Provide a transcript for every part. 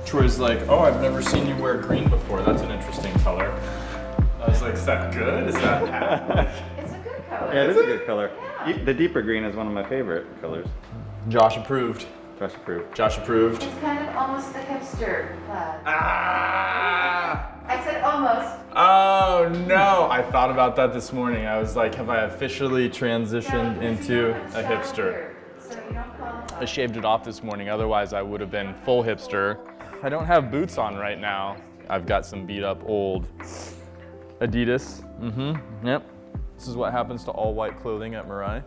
Troy's like, oh, I've never seen you wear green before. That's an interesting color. I was like, is that good? Is that bad? It's a good color. Yeah, it is a good color. Yeah. The deeper green is one of my favorite colors. Josh approved. Josh approved. Josh approved. It's kind of almost the hipster plaid. Ah! I said almost. Oh no! I thought about that this morning. I was like, have I officially transitioned into a hipster? So you don't qualify. I shaved it off this morning, otherwise I would have been full hipster. I don't have boots on right now. I've got some beat up old Adidas. Yep. This is what happens to all white clothing at Mirai.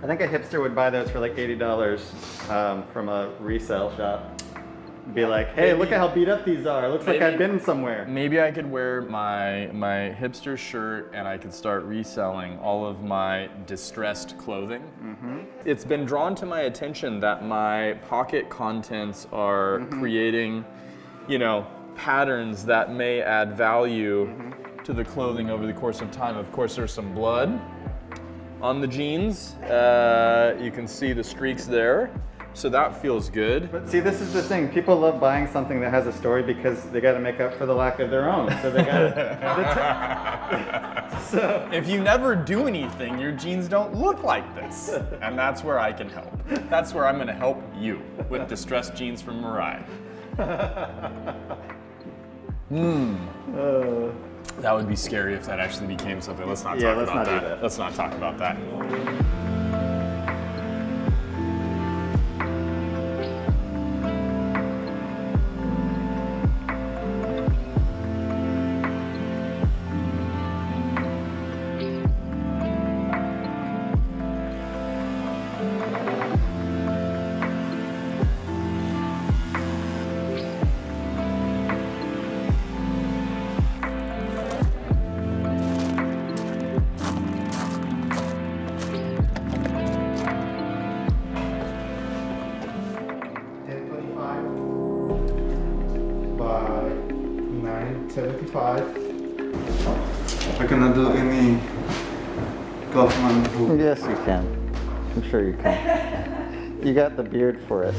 I think a hipster would buy those for like $80 from a resale shop. Be like, hey, look at how beat up these are. Looks like I've been somewhere. Maybe I could wear my hipster shirt and I could start reselling all of my distressed clothing. It's been drawn to my attention that my pocket contents are creating, you know, patterns that may add value to the clothing over the course of time. Of course, there's some blood on the jeans. You can see the streaks there. So that feels good. But see, this is the thing. People love buying something that has a story because they got to make up for the lack of their own. So they got to. So if you never do anything, your jeans don't look like this. And that's where I can help. That's where I'm going to help you with distressed jeans from Mirai. That would be scary if that actually became something. Let's not talk about that. Let's not talk about that. I cannot do any Kaufman hoop. yes, you can. I'm sure you can. You got the beard for it.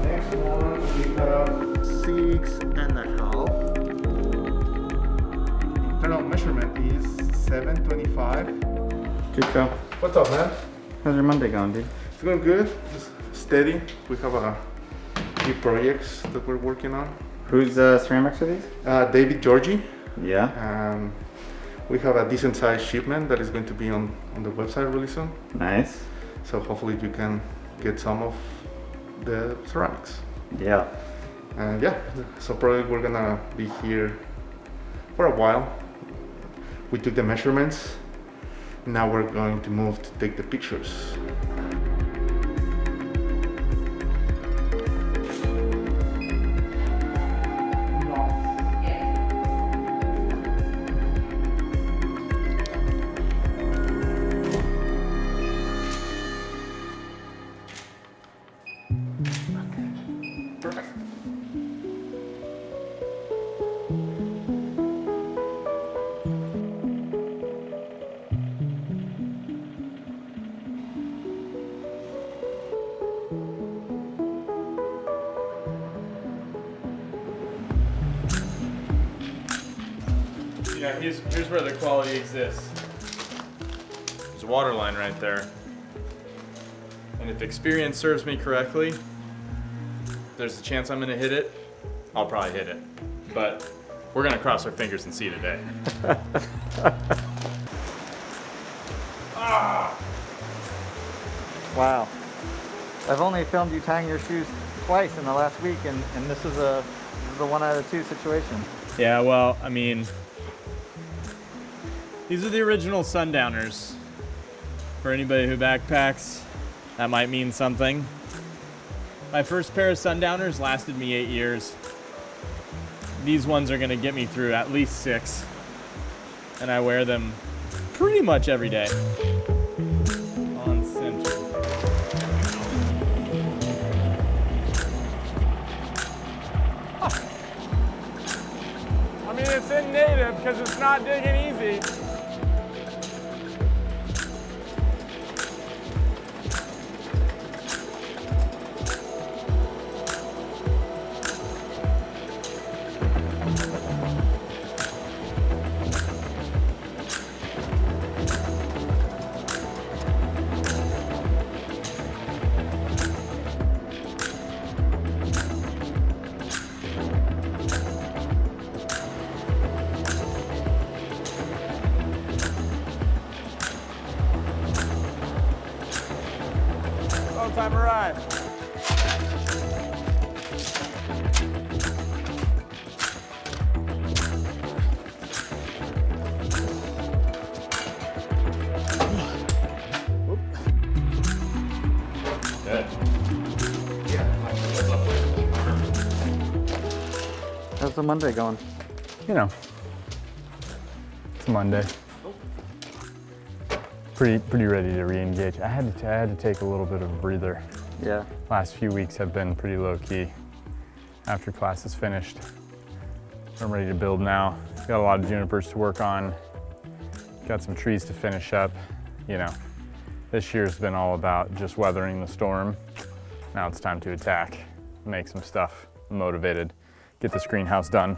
Next one we have 6.5. Internal measurement is 725. Chico, What's up, man? how's your Monday going, dude? It's going good. It's steady. We have a few projects that we're working on. Whose ceramics are these? David Georgie. Yeah. We have a decent sized shipment that is going to be on the website really soon. Nice. So hopefully you can get some of the ceramics. Yeah. And yeah, so probably we're gonna be here for a while. We took the measurements. Now we're going to move to take the pictures. Yeah, here's where the quality exists. There's a water line right there. And if experience serves me correctly, there's a chance I'm gonna hit it. I'll probably hit it. But we're gonna cross our fingers and see today. Wow. I've only filmed you tying your shoes twice in the last week, and this is a 1 out of 2 situation. Yeah, well, I mean, these are the original Sundowners. For anybody who backpacks, that might mean something. My first pair of Sundowners lasted me 8 years. These ones are gonna get me through at least 6. And I wear them pretty much every day. On center. I mean, it's in native because it's not digging easy. Long-time Mirai. Good. How's the Monday going? You know, it's Monday. Pretty ready to re-engage. I had to take a little bit of a breather. Yeah. Last few weeks have been pretty low key. After class is finished, I'm ready to build now. Got a lot of junipers to work on. Got some trees to finish up. You know, this year's been all about just weathering the storm. Now it's time to attack, make some stuff. I'm motivated, get this greenhouse done.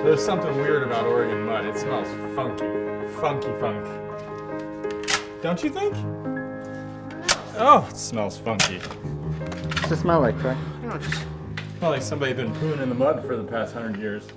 There's something weird about Oregon mud. It smells funky. Funky funk. Don't you think? Oh, it smells funky. What's it smell like, Troy? Smells like somebody's been pooing in the mud for the past 100 years.